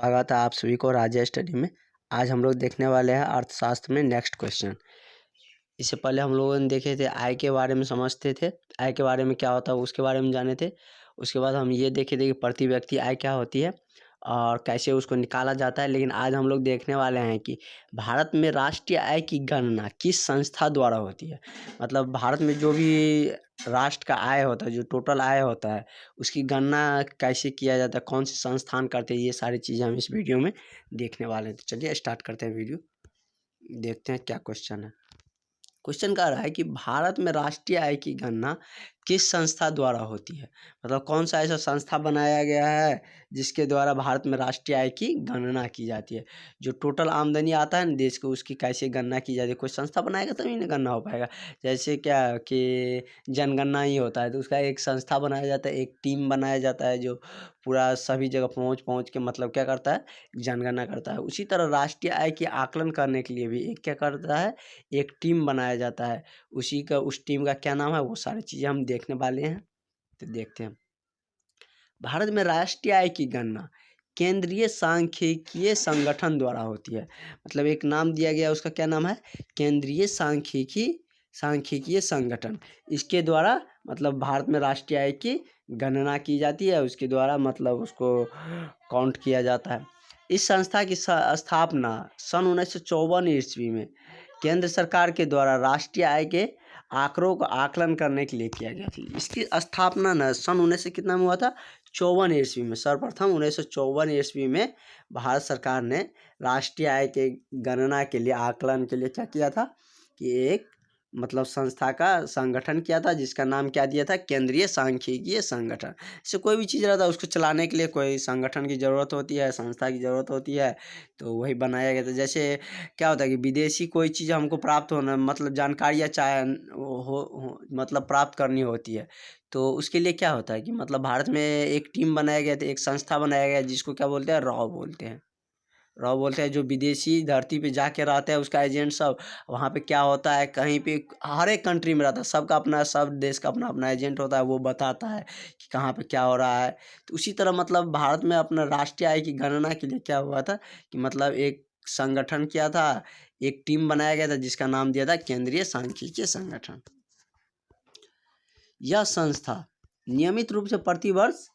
स्वागत है आप सभी को राज्य स्टडी में। आज हम लोग देखने वाले हैं अर्थशास्त्र में नेक्स्ट क्वेश्चन। इससे पहले हम लोगों ने देखे थे आय के बारे में, समझते थे आय के बारे में क्या होता है उसके बारे में जाने थे। उसके बाद हम ये देखे थे कि प्रति व्यक्ति आय क्या होती है और कैसे उसको निकाला जाता है। लेकिन आज हम लोग देखने वाले हैं कि भारत में राष्ट्रीय आय की गणना किस संस्था द्वारा होती है। मतलब भारत में जो भी राष्ट्र का आय होता है, जो टोटल आय होता है, उसकी गणना कैसे किया जाता है, कौन से संस्थान करते हैं, ये सारी चीज़ें हम इस वीडियो में देखने वाले हैं। तो चलिए स्टार्ट करते हैं वीडियो, देखते हैं क्या क्वेश्चन है। क्वेश्चन कह रहा है कि भारत में राष्ट्रीय आय की गणना किस संस्था द्वारा होती है। मतलब कौन सा ऐसा संस्था बनाया गया है जिसके द्वारा भारत में राष्ट्रीय आय की गणना की जाती है। जो टोटल आमदनी आता है ना देश को, उसकी कैसे गणना की जाती है। कोई संस्था बनाएगा तभी ना गणना हो पाएगा। जैसे क्या कि जनगणना ही होता है तो उसका एक संस्था बनाया जाता है, एक टीम बनाया जाता है जो पूरा सभी जगह पहुँच के मतलब क्या करता है, जनगणना करता है। उसी तरह राष्ट्रीय आय की आकलन करने के लिए भी एक क्या करता है, एक टीम बनाया जाता है। उस टीम का क्या नाम है, वो सारी चीज़ें हम देखने वाले हैं। तो देखते हैं। भारत में राष्ट्रीय आय की गणना केंद्रीय सांख्यिकीय संगठन द्वारा होती है। मतलब एक नाम दिया गया, उसका क्या नाम है, केंद्रीय सांख्यिकीय संगठन। इसके द्वारा मतलब भारत में राष्ट्रीय आय की गणना की जाती है, उसके द्वारा मतलब उसको काउंट किया जाता है। इस संस्था की स्थापना सन 1954 ईस्वी में केंद्र सरकार के द्वारा राष्ट्रीय आय के आंकड़ों का आकलन करने के लिए किया गया था। इसकी स्थापना न सन 19 कितना में हुआ था, 54 ईस्वी में। सर्वप्रथम 1954 ईस्वी में भारत सरकार ने राष्ट्रीय आय के गणना के लिए, आकलन के लिए क्या किया था कि एक मतलब संस्था का संगठन किया था, जिसका नाम क्या दिया था, केंद्रीय सांख्यिकीय संगठन। इससे कोई भी चीज़ रहता है उसको चलाने के लिए कोई संगठन की ज़रूरत होती है, संस्था की ज़रूरत होती है, तो वही बनाया गया था। जैसे क्या होता है कि विदेशी कोई चीज़ हमको प्राप्त होना, मतलब जानकारियाँ चाहे मतलब प्राप्त करनी होती है, तो उसके लिए क्या होता है कि मतलब भारत में एक टीम बनाया गया था, एक संस्था बनाया गया जिसको क्या बोलते हैं, रॉ बोलते हैं। जो विदेशी धरती पे जाके रहते हैं उसका एजेंट सब, वहाँ पे क्या होता है, कहीं पे हर एक कंट्री में रहता है, सबका अपना, सब देश का अपना अपना एजेंट होता है, वो बताता है कि कहाँ पे क्या हो रहा है। तो उसी तरह मतलब भारत में अपना राष्ट्रीय आय की गणना के लिए क्या हुआ था कि मतलब एक संगठन किया था, एक टीम बनाया गया था जिसका नाम दिया था केंद्रीय सांख्यिकीय संगठन। यह संस्था नियमित रूप से प्रतिवर्ष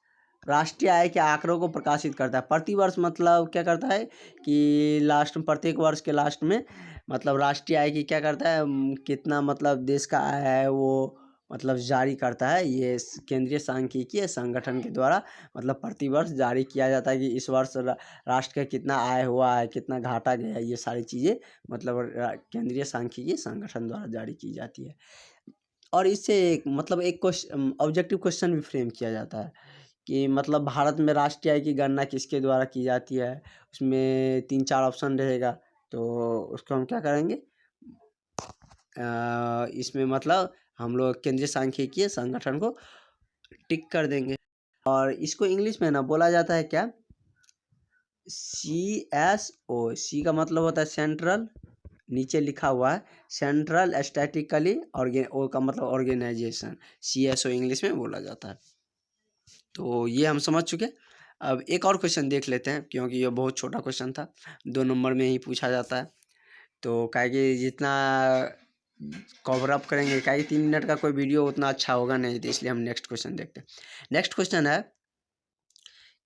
राष्ट्रीय आय के आंकड़ों को प्रकाशित करता है। प्रतिवर्ष मतलब क्या करता है कि लास्ट में, प्रत्येक वर्ष के लास्ट में मतलब राष्ट्रीय आय की क्या करता है, कितना मतलब देश का आय है वो मतलब जारी करता है। ये केंद्रीय सांख्यिकीय संगठन के द्वारा मतलब प्रतिवर्ष जारी किया जाता है कि इस वर्ष राष्ट्र का कितना आय हुआ है, कितना घाटा गया है, ये सारी चीज़ें मतलब केंद्रीय सांख्यिकीय संगठन द्वारा जारी की जाती है। और इससे मतलब एक क्वेश्चन, ऑब्जेक्टिव क्वेश्चन भी फ्रेम किया जाता है कि मतलब भारत में राष्ट्रीय आय की गणना किसके द्वारा की जाती है। उसमें 3-4 ऑप्शन रहेगा, तो उसको हम क्या करेंगे, इसमें मतलब हम लोग केंद्रीय सांख्यिकीय संगठन को टिक कर देंगे। और इसको इंग्लिश में ना बोला जाता है क्या, CSO। सी का मतलब होता है सेंट्रल, नीचे लिखा हुआ है सेंट्रल स्टैटिकली ओ का मतलब ऑर्गेनाइजेशन, CSO इंग्लिश में बोला जाता है। तो ये हम समझ चुके। अब एक और क्वेश्चन देख लेते हैं, क्योंकि ये बहुत छोटा क्वेश्चन था, 2 नंबर में ही पूछा जाता है। तो क्या कि जितना कवर अप करेंगे, क्या कि 3 मिनट का कोई वीडियो उतना अच्छा होगा नहीं, तो इसलिए हम नेक्स्ट क्वेश्चन देखते हैं। नेक्स्ट क्वेश्चन है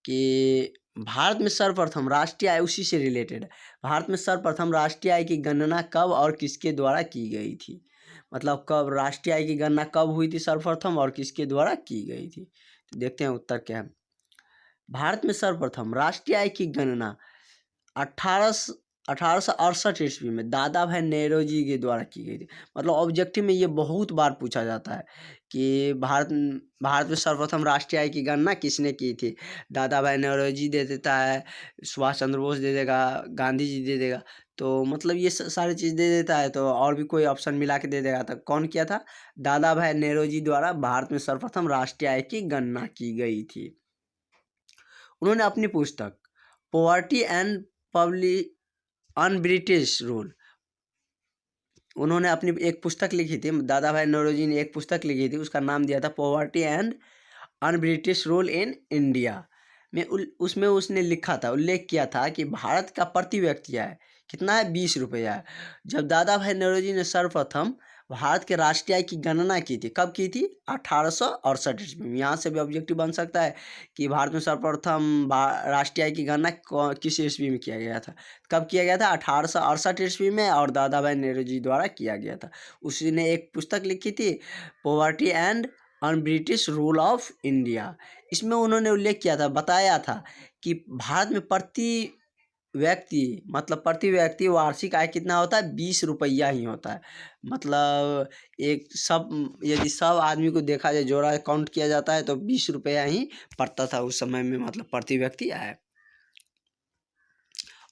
कि भारत में सर्वप्रथम राष्ट्रीय आय, उसी से रिलेटेड है, भारत में सर्वप्रथम राष्ट्रीय आय की गणना कब और किसके द्वारा की गई थी। मतलब कब राष्ट्रीय आय की गणना कब हुई थी सर्वप्रथम और किसके द्वारा की गई थी। तो देखते हैं उत्तर क्या है। भारत में सर्वप्रथम राष्ट्रीय आय की गणना 1868 ईस्वी में दादा भाई नेरोजी के द्वारा की गई थी। मतलब ऑब्जेक्टिव में ये बहुत बार पूछा जाता है कि भारत में सर्वप्रथम राष्ट्रीय आय की गणना किसने की थी। दादा भाई नेरोजी दे देता है, सुभाष चंद्र बोस दे देगा, गांधी जी दे देगा, तो मतलब ये सारी चीज़ दे देता है, तो और भी कोई ऑप्शन मिला के दे देगा। तो कौन किया था, दादा भाई नेरोजी द्वारा भारत में सर्वप्रथम राष्ट्रीय आय की गणना की गई थी। उन्होंने अपनी पुस्तक poverty and public un British rule, उन्होंने अपनी एक पुस्तक लिखी थी, दादा भाई नौरोजी ने एक पुस्तक लिखी थी, उसका नाम दिया था poverty and un British rule in India. में उसमें उसने लिखा था, उल्लेख किया था कि भारत का प्रति व्यक्ति आय कितना है, 20 रुपया है। जब दादा भाई नौरोजी ने सर्वप्रथम भारत के राष्ट्रीय आय की गणना की थी, कब की थी, 1868 ईस्वी में। यहाँ से भी ऑब्जेक्टिव बन सकता है कि भारत में सर्वप्रथम राष्ट्रीय आय की गणना किस ईस्वी में किया गया था। कब किया गया था, 1868 ईस्वी में, और दादा भाई नौरोजी द्वारा किया गया था। उसी ने एक पुस्तक लिखी थी, poverty and on British rule of India. इसमें उन्होंने उल्लेख किया था, बताया था कि भारत में प्रति व्यक्ति वार्षिक आय कितना होता है, 20 रुपया ही होता है। मतलब यदि सब आदमी को देखा जाए, जोड़ा काउंट किया जाता है, तो 20 रुपया ही पड़ता था उस समय में, मतलब प्रति व्यक्ति आय।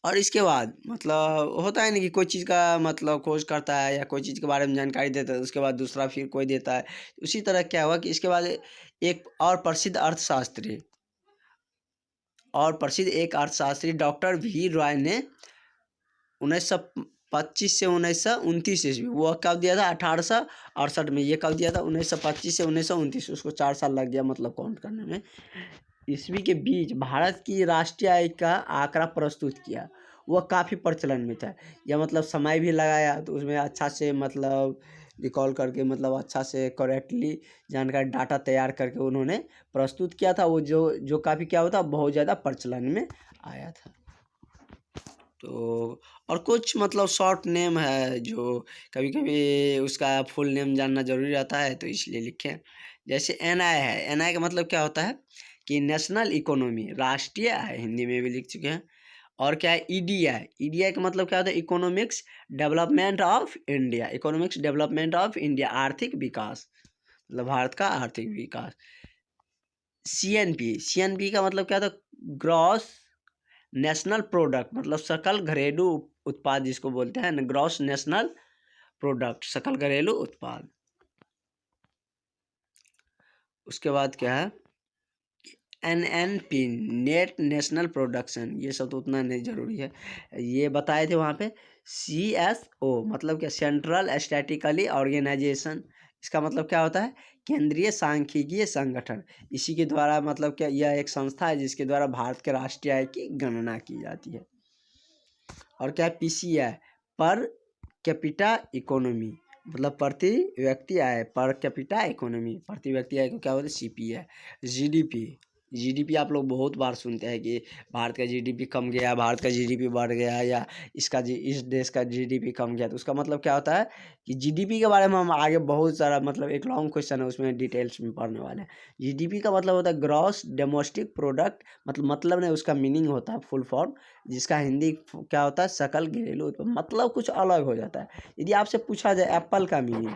और इसके बाद मतलब होता है ना कि कोई चीज़ का मतलब खोज करता है या कोई चीज़ के बारे में जानकारी देता है, उसके बाद दूसरा फिर कोई देता है। उसी तरह क्या हुआ कि इसके बाद एक और प्रसिद्ध अर्थशास्त्री डॉक्टर वी रॉय ने 1925 से 1929 ईस्वी, वो कब दिया था, 1868 में। ये कब दिया था, 1925 से 1929। उसको 4 साल लग गया मतलब काउंट करने में। ईस्वी के बीच भारत की राष्ट्रीय आय का आंकड़ा प्रस्तुत किया, वह काफ़ी प्रचलन में था। यह मतलब समय भी लगाया, तो उसमें अच्छा से मतलब रिकॉल करके, मतलब अच्छा से करेक्टली जानकारी डाटा तैयार करके उन्होंने प्रस्तुत किया था। वो जो काफ़ी क्या होता, बहुत ज़्यादा प्रचलन में आया था। तो और कुछ मतलब शॉर्ट नेम है जो कभी कभी उसका फुल नेम जानना जरूरी रहता है, तो इसलिए लिखें। जैसे एनआई है, एनआई का मतलब क्या होता है कि नेशनल इकोनॉमी, राष्ट्रीय आय, हिंदी में भी लिख चुके हैं। और क्या है, ईडीआई, ईडीआई का मतलब क्या होता है, economics development of India, economics development of India, आर्थिक विकास, मतलब भारत का आर्थिक विकास। सीएनपी, सीएनपी का मतलब क्या था, ग्रॉस नेशनल प्रोडक्ट, मतलब सकल घरेलू उत्पाद जिसको बोलते हैं, ग्रॉस नेशनल प्रोडक्ट, सकल घरेलू उत्पाद। उसके बाद क्या है, एनएनपी, नेट नेशनल प्रोडक्शन, ये सब तो उतना नहीं जरूरी है, ये बताए थे वहाँ पे। सीएसओ मतलब क्या, सेंट्रल स्टैटिकली ऑर्गेनाइजेशन, इसका मतलब क्या होता है, केंद्रीय सांख्यिकीय संगठन। इसी के द्वारा मतलब क्या, यह एक संस्था है जिसके द्वारा भारत के राष्ट्रीय आय की गणना की जाती है। और क्या है, पीसीआई, पर कैपिटा इकोनॉमी, मतलब प्रति व्यक्ति आय, पर कैपिटा इकोनॉमी, प्रति व्यक्ति आय को क्या बोलते हैं, सीपीआई। जीडीपी, जीडीपी आप लोग बहुत बार सुनते हैं कि भारत का जीडीपी कम गया, भारत का जीडीपी बढ़ गया, या इस देश का जीडीपी कम गया। तो उसका मतलब क्या होता है कि जीडीपी के बारे में हम आगे बहुत सारा, मतलब एक लॉन्ग क्वेश्चन है, उसमें डिटेल्स में पढ़ने वाले हैं। जीडीपी का मतलब होता है ग्रॉस डोमेस्टिक प्रोडक्ट, मतलब नहीं, उसका मीनिंग होता है फुल फॉर्म, जिसका हिंदी क्या होता है, सकल घरेलू उत्पाद, मतलब कुछ अलग हो जाता है। यदि आपसे पूछा जाए एप्पल का मीनिंग,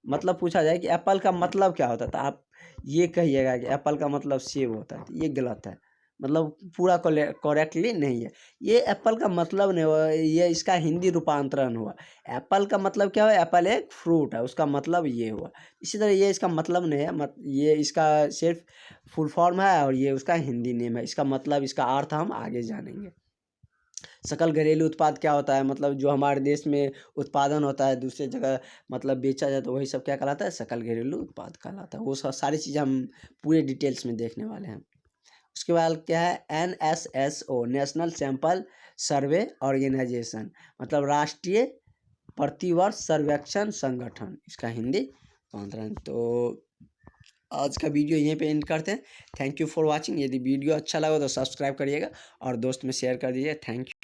मतलब पूछा जाए कि एप्पल का मतलब क्या होता है, तो आप ये कहिएगा कि एप्पल का मतलब सेब होता है, तो ये गलत है, मतलब पूरा करेक्टली नहीं है। ये एप्पल का मतलब नहीं हुआ, ये इसका हिंदी रूपांतरण हुआ। एप्पल का मतलब क्या हुआ, एप्पल एक फ्रूट है, उसका मतलब ये हुआ। इसी तरह ये इसका मतलब नहीं है, ये इसका सिर्फ फुल फॉर्म है, और ये उसका हिंदी नेम है। इसका मतलब, इसका अर्थ हम आगे जानेंगे। सकल घरेलू उत्पाद क्या होता है, मतलब जो हमारे देश में उत्पादन होता है, दूसरे जगह मतलब बेचा जाए, तो वही सब क्या कहलाता है, सकल घरेलू उत्पाद कहलाता है। वो सारी चीज़ें हम पूरे डिटेल्स में देखने वाले हैं। उसके बाद क्या है, NSSO, national sample survey organisation, मतलब राष्ट्रीय प्रतिवर्ष सर्वेक्षण संगठन, इसका हिंदी रूपांतरण। तो आज का वीडियो यहीं पे एंड करते हैं। Thank you for watching. यदि वीडियो अच्छा लगा तो सब्सक्राइब करिएगा और दोस्त में शेयर कर दीजिए। Thank you.